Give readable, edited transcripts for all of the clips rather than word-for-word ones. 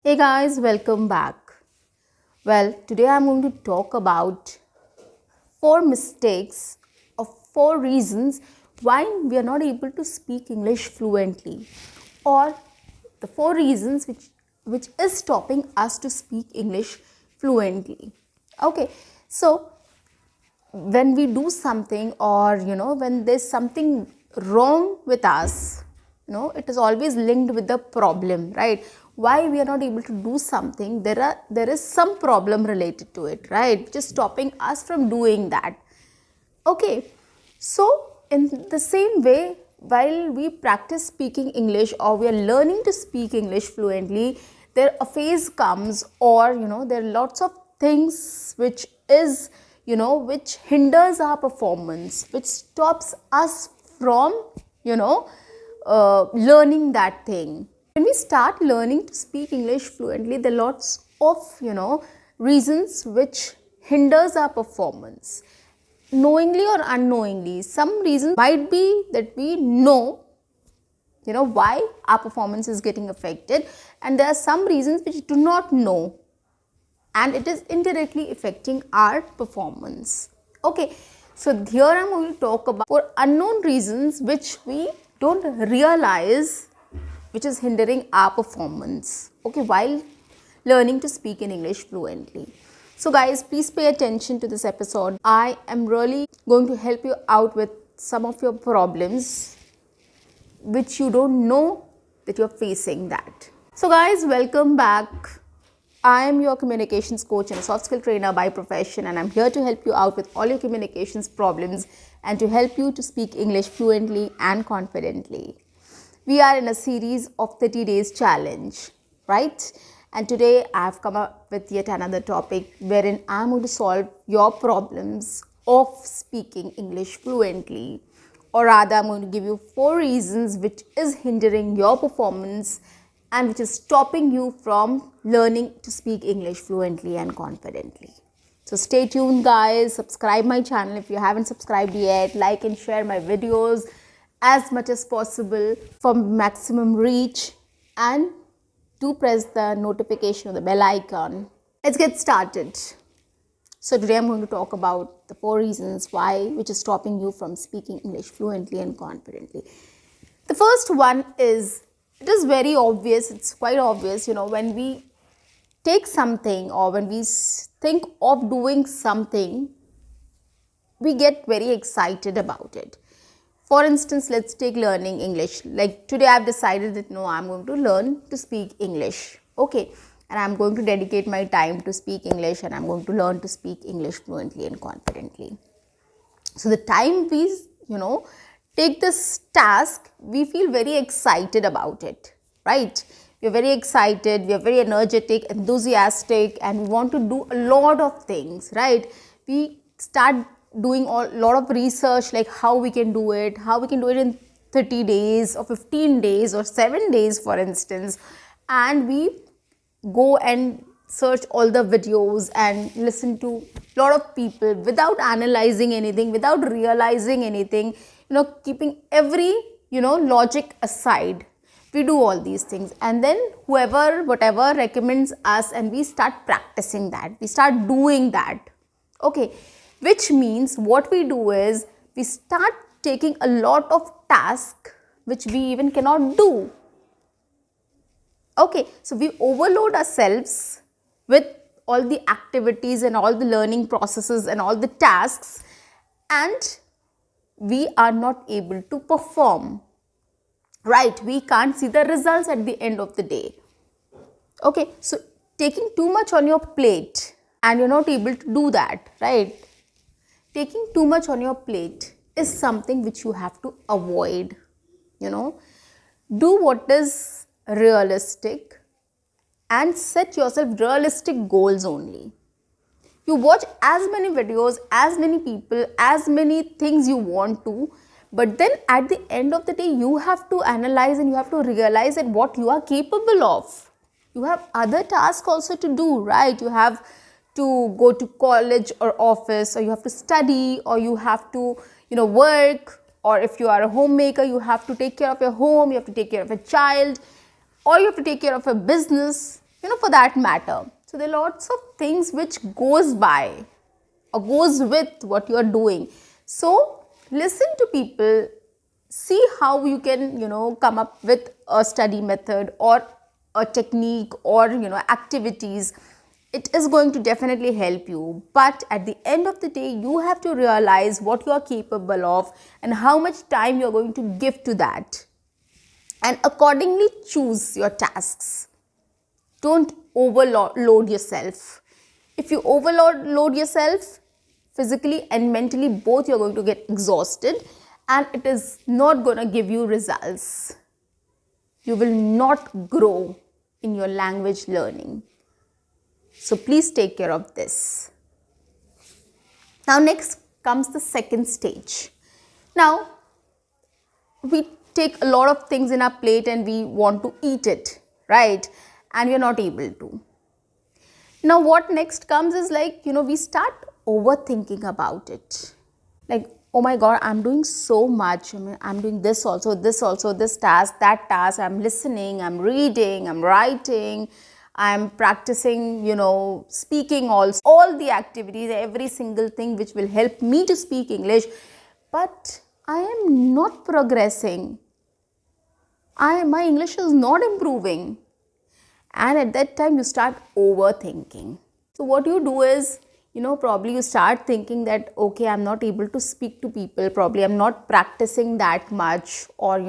Hey guys, welcome back. Well, today I'm going to talk about 4 mistakes or 4 reasons why we are not able to speak English fluently, or the 4 reasons which is stopping us to speak English fluently. Okay, so when we do something, or when there's something wrong with us, it is always linked with the problem, right? Why we are not able to do something, there is some problem related to it, right, which is stopping us from doing that. Okay, so in the same way, while we practice speaking English or we are learning to speak English fluently, there a phase comes, or there are lots of things which is which hinders our performance, which stops us from learning that thing. When we start learning to speak English fluently, there are lots of reasons which hinders our performance, knowingly or unknowingly. Some reasons might be that we know why our performance is getting affected, and there are some reasons which we do not know, and it is indirectly affecting our performance. Okay, so here I'm going to talk about 4 unknown reasons which we don't realize, which is hindering our performance, okay, while learning to speak in English fluently. So guys, please pay attention to this episode. I am really going to help you out with some of your problems which you don't know that you're facing that. So guys, welcome back. I am your communications coach and a soft skill trainer by profession, and I'm here to help you out with all your communications problems and to help you to speak English fluently and confidently. We are in a series of 30 days challenge, right? And today I've come up with yet another topic wherein I'm going to solve your problems of speaking English fluently. Or rather, I'm going to give you 4 reasons which is hindering your performance and which is stopping you from learning to speak English fluently and confidently. So stay tuned guys, subscribe my channel if you haven't subscribed yet, like and share my videos as much as possible for maximum reach, and do press the notification or the bell icon. Let's get started. So today I'm going to talk about the 4 reasons which is stopping you from speaking English fluently and confidently. The first one is, it is very obvious, it's quite obvious, when we take something or when we think of doing something, we get very excited about it. For instance, let's take learning English. Like today I've decided that no, I'm going to learn to speak English. Okay, and I'm going to dedicate my time to speak English, and I'm going to learn to speak English fluently and confidently. So the time we, take this task, we feel very excited about it, right? We're very excited, we are very energetic, enthusiastic, and we want to do a lot of things, right? We start doing a lot of research, like how we can do it in 30 days or 15 days or 7 days, for instance. And we go and search all the videos and listen to a lot of people without analyzing anything, without realizing anything, keeping every, logic aside. We do all these things, and then whatever recommends us, and we start practicing that, we start doing that. Okay, which means what we do is we start taking a lot of tasks which we even cannot do. Okay, so we overload ourselves with all the activities and all the learning processes and all the tasks, and we are not able to perform, right? We can't see the results at the end of the day. Okay, so taking too much on your plate and you're not able to do that, right? Taking too much on your plate is something which you have to avoid. Do what is realistic and set yourself realistic goals only. You watch as many videos, as many people, as many things you want to, but then at the end of the day, you have to analyze and you have to realize that what you are capable of. You have other tasks also to do, right? You have to go to college or office, or you have to study, or you have to, work, or if you are a homemaker, you have to take care of your home, you have to take care of a child, or you have to take care of a business. for that matter. So there are lots of things which goes by or goes with what you are doing. So listen to people, see how you can, come up with a study method or a technique or, activities. It is going to definitely help you. But at the end of the day, you have to realize what you are capable of and how much time you are going to give to that. And accordingly choose your tasks. Don't overload yourself. If you overload yourself, physically and mentally, both, you're going to get exhausted and it is not going to give you results. You will not grow in your language learning. So please take care of this. Now next comes the second stage. Now we take a lot of things in our plate and we want to eat it, right? And we are not able to. Now what next comes is like, we start overthinking about it. Like, oh my God, I'm doing so much. I'm doing this also, this task, that task. I'm listening, I'm reading, I'm writing, I'm practicing, speaking also. All the activities, every single thing which will help me to speak English. But I am not progressing. My English is not improving. And at that time, you start overthinking. So what you do is, probably you start thinking that, okay, I'm not able to speak to people. Probably I'm not practicing that much, or,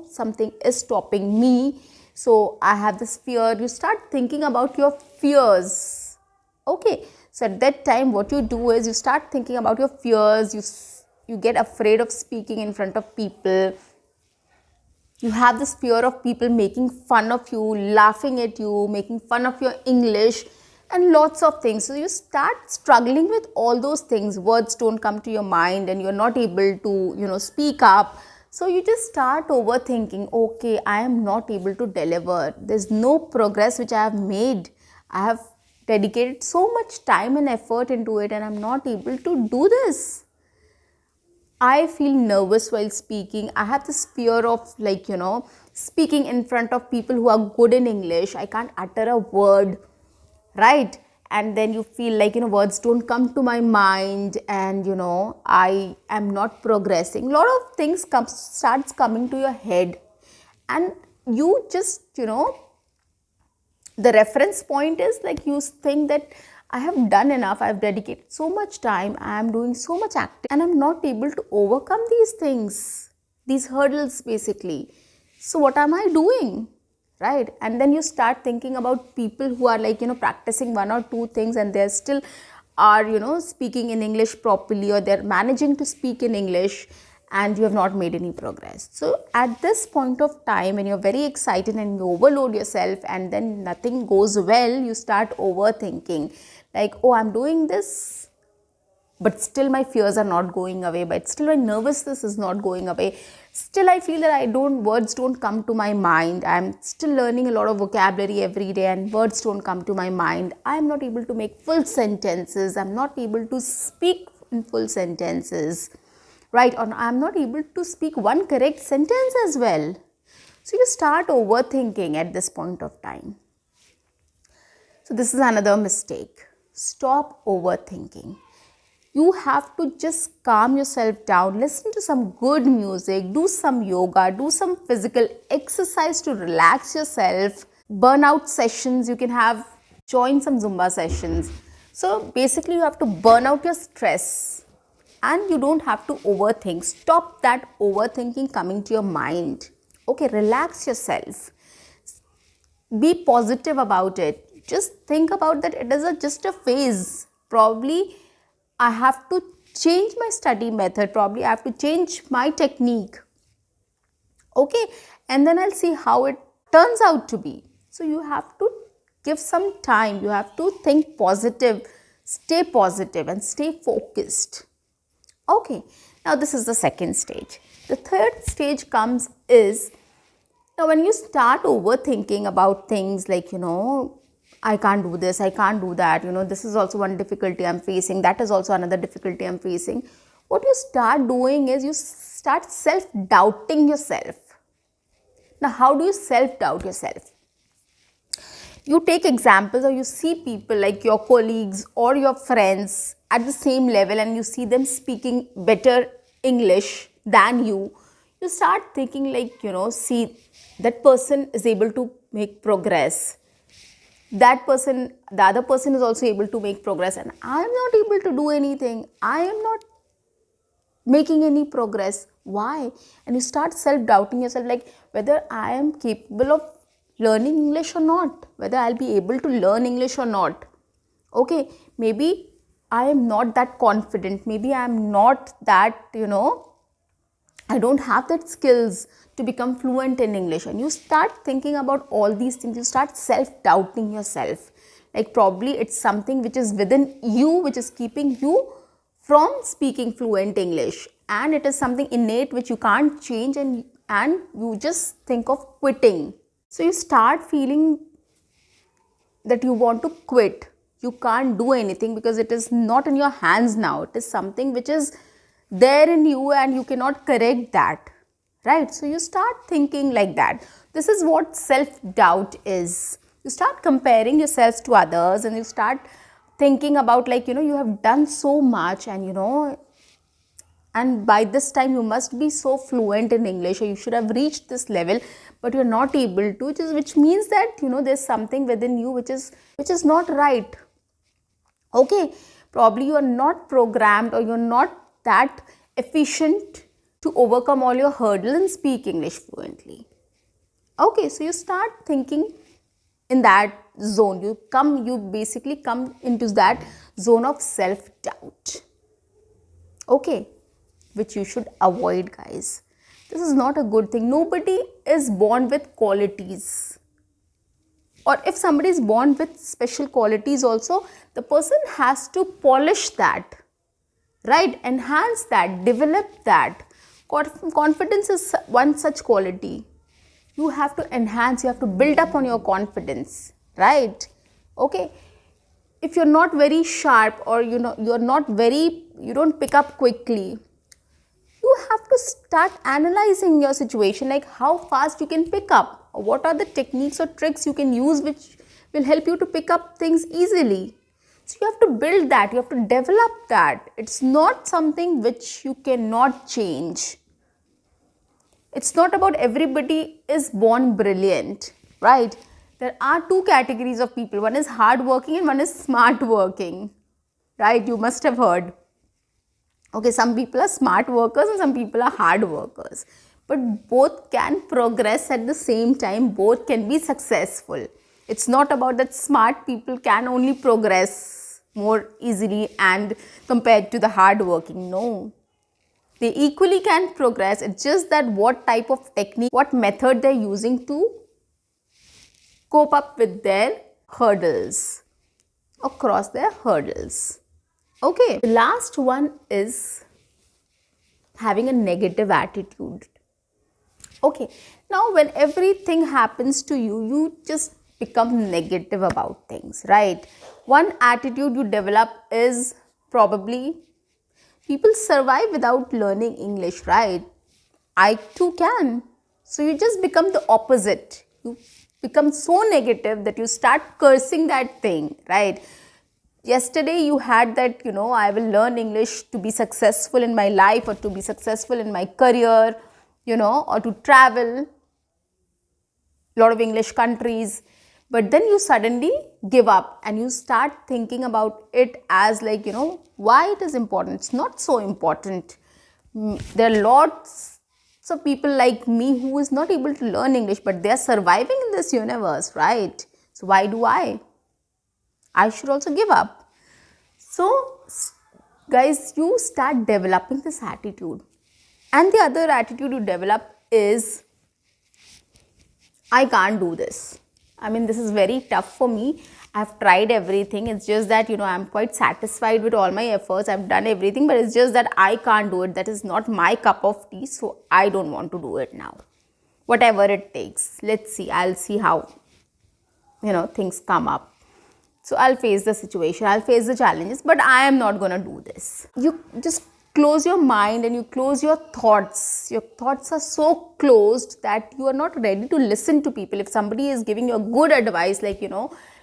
something is stopping me. So I have this fear. You start thinking about your fears. Okay. So at that time, what you do is you start thinking about your fears. You get afraid of speaking in front of people. You have this fear of people making fun of you, laughing at you, making fun of your English and lots of things. So you start struggling with all those things. Words don't come to your mind and you're not able to, speak up. So you just start overthinking, okay, I am not able to deliver. There's no progress which I have made. I have dedicated so much time and effort into it and I'm not able to do this. I feel nervous while speaking. I have this fear of speaking in front of people who are good in English. I can't utter a word, right? And then you feel like, words don't come to my mind and, I am not progressing. A lot of things starts coming to your head and you just, the reference point is like you think that I have done enough, I have dedicated so much time, I am doing so much acting and I'm not able to overcome these things, these hurdles basically. So what am I doing? Right? And then you start thinking about people who are like, practicing one or two things and they still are, speaking in English properly or they're managing to speak in English and you have not made any progress. So at this point of time when you're very excited and you overload yourself and then nothing goes well, you start overthinking. Like, oh, I'm doing this, but still my fears are not going away, but still my nervousness is not going away. Still I feel that words don't come to my mind. I'm still learning a lot of vocabulary every day and words don't come to my mind. I'm not able to make full sentences. I'm not able to speak in full sentences, right? Or I'm not able to speak one correct sentence as well. So you start overthinking at this point of time. So this is another mistake. Stop overthinking. You have to just calm yourself down, listen to some good music, do some yoga, do some physical exercise to relax yourself, burnout sessions, you can join some Zumba sessions. So basically you have to burn out your stress and you don't have to overthink. Stop that overthinking coming to your mind. Okay, relax yourself. Be positive about it. Just think about that it is just a phase. Probably I have to change my study method. Probably I have to change my technique. Okay, and then I'll see how it turns out to be. So you have to give some time. You have to think positive, stay positive and stay focused. Okay, now this is the second stage. The third stage comes is, now when you start overthinking about things like, I can't do this, I can't do that, this is also one difficulty I'm facing, that is also another difficulty I'm facing. What you start doing is you start self-doubting yourself. Now, how do you self-doubt yourself? you take examples or you see people like your colleagues or your friends at the same level and you see them speaking better English than you start thinking like, see, that person is able to make progress. That person, the other person is also able to make progress, and I am not able to do anything. I am not making any progress. Why? And you start self-doubting yourself, like whether I am capable of learning English or not, whether I'll be able to learn English or not. Okay, maybe I am not that confident, maybe I am not that, I don't have that skills to become fluent in English. And you start thinking about all these things, you start self-doubting yourself, like probably it's something which is within you, which is keeping you from speaking fluent English, and it is something innate which you can't change, and you just think of quitting. So you start feeling that you want to quit. You can't do anything because it is not in your hands now. It is something which is there in you and you cannot correct that, right? So you start thinking like that. This is what self-doubt is. You start comparing yourselves to others and you start thinking about, like, you have done so much, and by this time you must be so fluent in English, or you should have reached this level, but you're not able to, which means that, there's something within you which is not right. Okay, probably you are not programmed, or you're not that efficient to overcome all your hurdles and speak English fluently. Okay, so you start thinking in that zone. You basically come into that zone of self-doubt. Okay, which you should avoid, guys. This is not a good thing. Nobody is born with qualities. Or if somebody is born with special qualities also, the person has to polish that, right? Enhance that, develop that. Confidence is one such quality. You have to enhance, you have to build up on your confidence, right? Okay, if you're not very sharp, or you don't pick up quickly, you have to start analyzing your situation, like how fast you can pick up, or what are the techniques or tricks you can use which will help you to pick up things easily. So you have to build that, you have to develop that. It's not something which you cannot change. It's not about everybody is born brilliant, right? There are two categories of people. One is hard working and one is smart working, right? You must have heard. Okay, some people are smart workers and some people are hard workers. But both can progress at the same time. Both can be successful. It's not about that smart people can only progress more easily and compared to the hard working. No. They equally can progress. It's just that what type of technique, what method they're using to cope up with their hurdles or cross their hurdles. Okay, the last one is having a negative attitude. Okay, now when everything happens to you, you just become negative about things, right? One attitude you develop is probably people survive without learning English, right? I too can. So you just become the opposite. You become so negative that you start cursing that thing, right? Yesterday you had that, I will learn English to be successful in my life, or to be successful in my career, or to travel a lot of English countries. But then you suddenly give up and you start thinking about it as like, why it is important. It's not so important. There are lots of people like me who is not able to learn English, but they are surviving in this universe, right? So why do I should also give up. So guys, you start developing this attitude. And the other attitude you develop is, I can't do this. I mean, this is very tough for me. I've tried everything. It's just that, I'm quite satisfied with all my efforts. I've done everything, but it's just that I can't do it. That is not my cup of tea. So I don't want to do it now. Whatever it takes. Let's see. I'll see how, things come up. So I'll face the situation. I'll face the challenges, but I am not going to do this. You just close your mind and you close your thoughts. Your thoughts are so closed that you are not ready to listen to people. If somebody is giving you a good advice, like,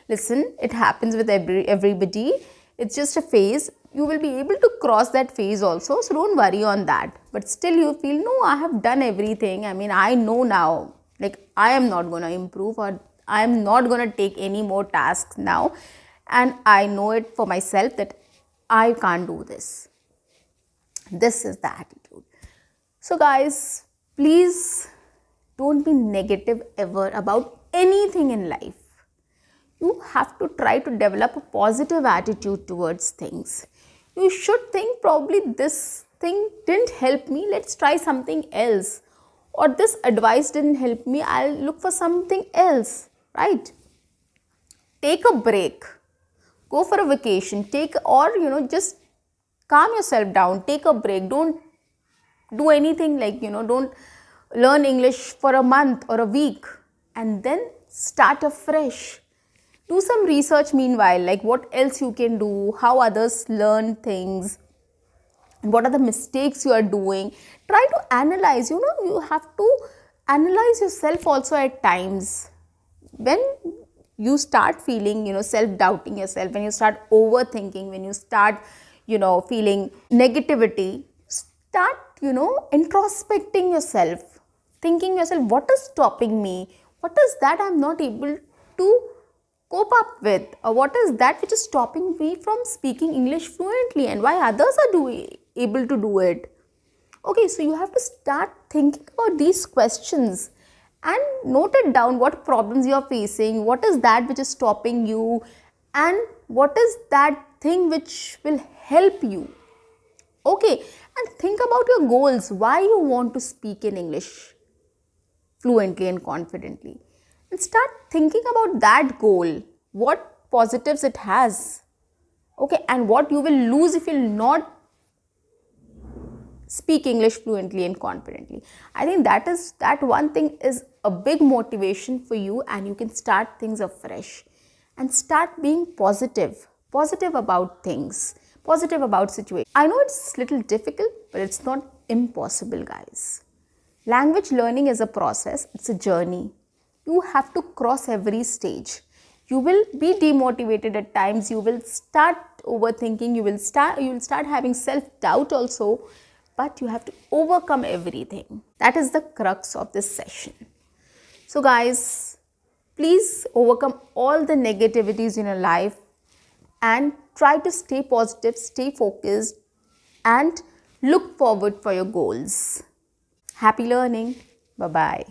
listen, it happens with everybody. It's just a phase. You will be able to cross that phase also. So don't worry on that. But still you feel, no, I have done everything. I mean, I know now, like, I am not going to improve, or I am not going to take any more tasks now. And I know it for myself that I can't do this. This is the attitude. So guys, please don't be negative ever about anything in life. You have to try to develop a positive attitude towards things. You should think, probably this thing didn't help me, let's try something else. Or this advice didn't help me, I'll look for something else, right? Take a break. Go for a vacation. Just calm yourself down. Take a break. Don't do anything like, don't learn English for a month or a week and then start afresh. Do some research meanwhile, like what else you can do, how others learn things, what are the mistakes you are doing. Try to analyze. You have to analyze yourself also at times. When you start feeling, self-doubting yourself, when you start overthinking, when you start, feeling negativity, start, introspecting yourself, thinking yourself, what is stopping me? What is that I'm not able to cope up with? Or what is that which is stopping me from speaking English fluently, and why others are able to do it? Okay, so you have to start thinking about these questions and note it down, what problems you are facing, what is that which is stopping you, and what is that thing which will help you. Okay, and think about your goals, why you want to speak in English fluently and confidently. And start thinking about that goal, what positives it has. Okay, and what you will lose if you will not speak English fluently and confidently. I think that one thing is a big motivation for you, and you can start things afresh and start being positive about things, positive about situations. I know it's little difficult, but it's not impossible, guys. Language learning is a process, it's a journey. You have to cross every stage. You will be demotivated at times, you will start overthinking, you will start having self-doubt also, but you have to overcome everything. That is the crux of this session. So guys, please overcome all the negativities in your life and try to stay positive, stay focused, and look forward for your goals. Happy learning. Bye-bye.